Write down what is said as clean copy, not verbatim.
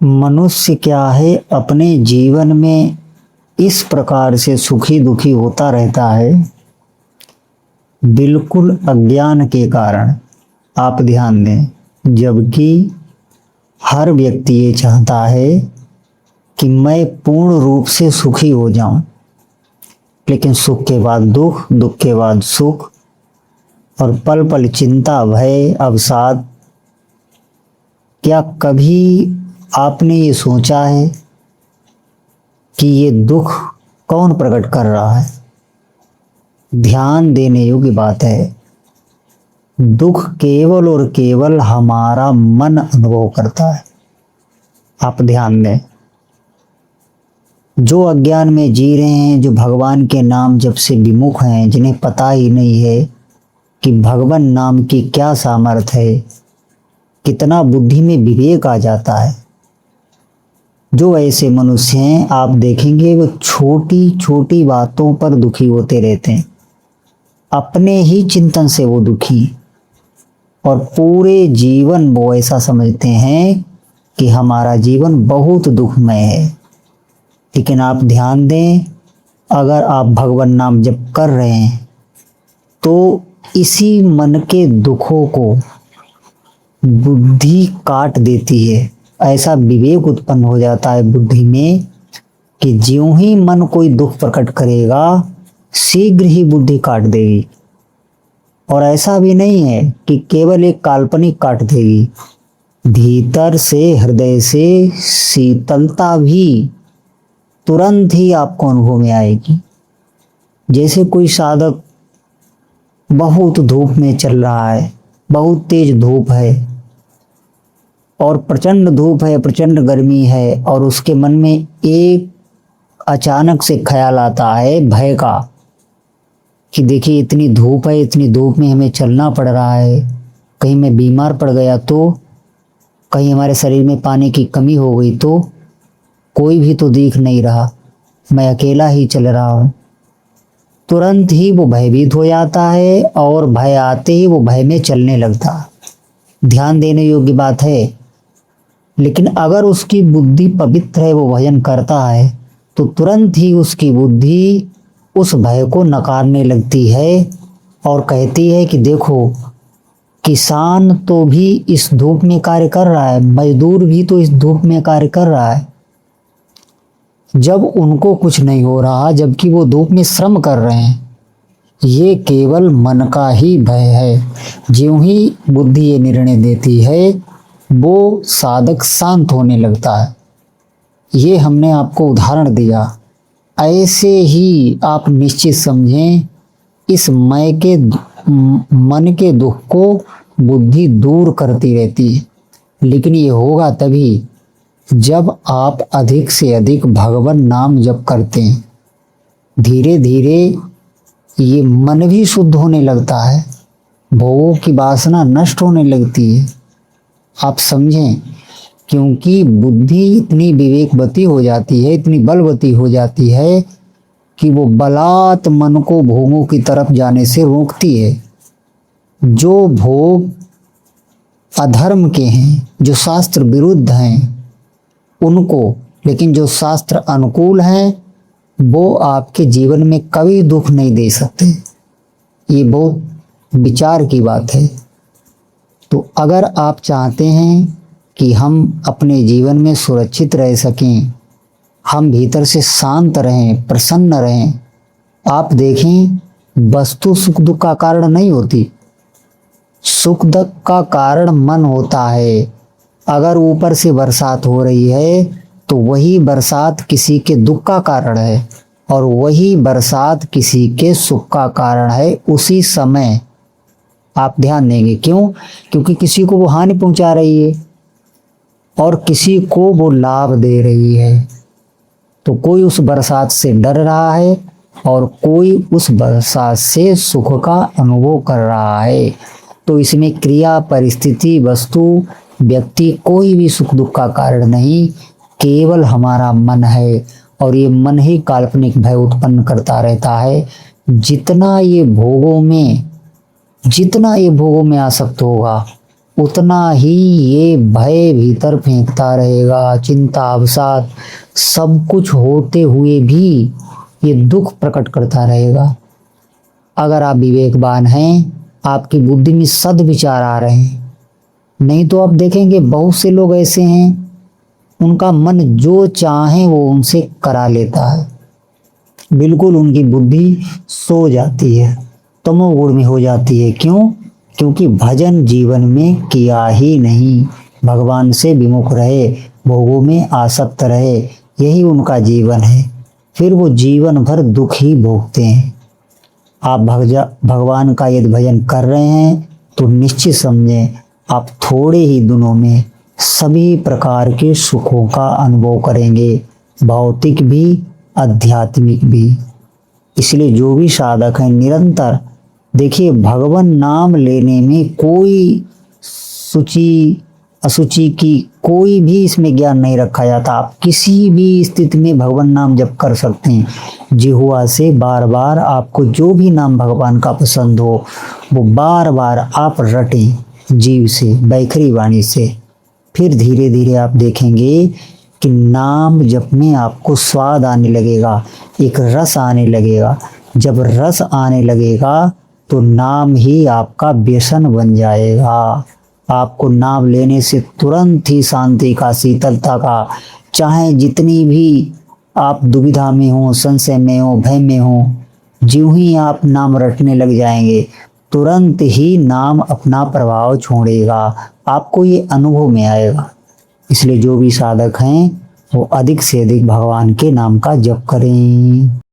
मनुष्य क्या है अपने जीवन में इस प्रकार से सुखी दुखी होता रहता है, बिल्कुल अज्ञान के कारण। आप ध्यान दें, जबकि हर व्यक्ति ये चाहता है कि मैं पूर्ण रूप से सुखी हो जाऊं, लेकिन सुख के बाद दुख, दुख के बाद सुख, और पल पल चिंता, भय, अवसाद। क्या कभी आपने ये सोचा है कि ये दुख कौन प्रकट कर रहा है? ध्यान देने योग्य बात है। दुख केवल और केवल हमारा मन अनुभव करता है। आप ध्यान दें, जो अज्ञान में जी रहे हैं, जो भगवान के नाम जप से विमुख हैं, जिन्हें पता ही नहीं है कि भगवान नाम की क्या सामर्थ्य है, कितना बुद्धि में विवेक आ जाता है, जो ऐसे मनुष्य हैं, आप देखेंगे वो छोटी छोटी बातों पर दुखी होते रहते हैं। अपने ही चिंतन से वो दुखी, और पूरे जीवन वो ऐसा समझते हैं कि हमारा जीवन बहुत दुखमय है। लेकिन आप ध्यान दें, अगर आप भगवान नाम जप कर रहे हैं तो इसी मन के दुखों को बुद्धि काट देती है। ऐसा विवेक उत्पन्न हो जाता है बुद्धि में कि ज्यों ही मन कोई दुख प्रकट करेगा, शीघ्र ही बुद्धि काट देगी। और ऐसा भी नहीं है कि केवल एक काल्पनिक काट देगी, भीतर से, हृदय से शीतलता भी तुरंत ही आपको अनुभव में आएगी। जैसे कोई साधक बहुत धूप में चल रहा है, बहुत तेज धूप है और प्रचंड धूप है, प्रचंड गर्मी है, और उसके मन में एक अचानक से ख्याल आता है भय का कि देखिए इतनी धूप है, इतनी धूप में हमें चलना पड़ रहा है, कहीं मैं बीमार पड़ गया तो, कहीं हमारे शरीर में पानी की कमी हो गई तो, कोई भी तो दिख नहीं रहा, मैं अकेला ही चल रहा हूँ। तुरंत ही वो भयभीत हो जाता है और भय आते ही वो भय में चलने लगता है। ध्यान देने योग्य बात है। लेकिन अगर उसकी बुद्धि पवित्र है, वो भजन करता है, तो तुरंत ही उसकी बुद्धि उस भय को नकारने लगती है और कहती है कि देखो, किसान तो भी इस धूप में कार्य कर रहा है, मजदूर भी तो इस धूप में कार्य कर रहा है, जब उनको कुछ नहीं हो रहा, जबकि वो धूप में श्रम कर रहे हैं। ये केवल मन का ही भय है। ज्यों ही बुद्धि ये निर्णय देती है, वो साधक शांत होने लगता है। ये हमने आपको उदाहरण दिया। ऐसे ही आप निश्चित समझें, इस मन के दुख को बुद्धि दूर करती रहती है। लेकिन ये होगा तभी जब आप अधिक से अधिक भगवान नाम जप करते हैं। धीरे धीरे ये मन भी शुद्ध होने लगता है, भोगों की वासना नष्ट होने लगती है। आप समझें, क्योंकि बुद्धि इतनी विवेकवती हो जाती है, इतनी बलवती हो जाती है कि वो बलात् मन को भोगों की तरफ जाने से रोकती है। जो भोग अधर्म के हैं, जो शास्त्र विरुद्ध हैं उनको, लेकिन जो शास्त्र अनुकूल हैं वो आपके जीवन में कभी दुख नहीं दे सकते। ये बहुत विचार की बात है। तो अगर आप चाहते हैं कि हम अपने जीवन में सुरक्षित रह सकें, हम भीतर से शांत रहें, प्रसन्न रहें, आप देखें वस्तु सुख दुख का कारण नहीं होती, सुख दुख का कारण मन होता है। अगर ऊपर से बरसात हो रही है तो वही बरसात किसी के दुख का कारण है, और वही बरसात किसी के सुख का कारण है उसी समय। आप ध्यान देंगे, क्यों? क्योंकि किसी को वो हानि पहुंचा रही है और किसी को वो लाभ दे रही है। तो कोई उस बरसात से डर रहा है और कोई उस बरसात से सुख का अनुभव कर रहा है। तो इसमें क्रिया, परिस्थिति, वस्तु, व्यक्ति कोई भी सुख दुख का कारण नहीं, केवल हमारा मन है। और ये मन ही काल्पनिक भय उत्पन्न करता रहता है। जितना ये भोगों में आसक्त होगा, उतना ही ये भय भीतर फेंकता रहेगा, चिंता अवसाद सब कुछ होते हुए भी ये दुख प्रकट करता रहेगा। अगर आप विवेकवान हैं, आपकी बुद्धि में सद्विचार आ रहे हैं, नहीं तो आप देखेंगे बहुत से लोग ऐसे हैं, उनका मन जो चाहे वो उनसे करा लेता है। बिल्कुल उनकी बुद्धि सो जाती है, तमोगुण में हो जाती है। क्यों? क्योंकि भजन जीवन में किया ही नहीं, भगवान से विमुख रहे, भोगों में आसक्त रहे, यही उनका जीवन है। फिर वो जीवन भर दुख ही भोगते हैं। आप भगवान का यदि भजन कर रहे हैं तो निश्चित समझें आप थोड़े ही दिनों में सभी प्रकार के सुखों का अनुभव करेंगे, भौतिक भी आध्यात्मिक भी। इसलिए जो भी साधक हैं निरंतर देखिए, भगवान नाम लेने में कोई सूची असुचि की कोई भी इसमें ज्ञान नहीं रखा जाता। आप किसी भी स्थिति में भगवान नाम जप कर सकते हैं। जिह्वा से बार बार आपको जो भी नाम भगवान का पसंद हो वो बार बार आप रटें जीव से, बैखरी वाणी से। फिर धीरे धीरे आप देखेंगे कि नाम जप में आपको स्वाद आने लगेगा, एक रस आने लगेगा। जब रस आने लगेगा तो नाम ही आपका व्यसन बन जाएगा। आपको नाम लेने से तुरंत ही शांति का, शीतलता का, चाहे जितनी भी आप दुविधा में हो, संशय में हो, भय में हो, ज्यों ही आप नाम रटने लग जाएंगे तुरंत ही नाम अपना प्रभाव छोड़ेगा। आपको ये अनुभव में आएगा। इसलिए जो भी साधक हैं वो अधिक से अधिक भगवान के नाम का जप करें।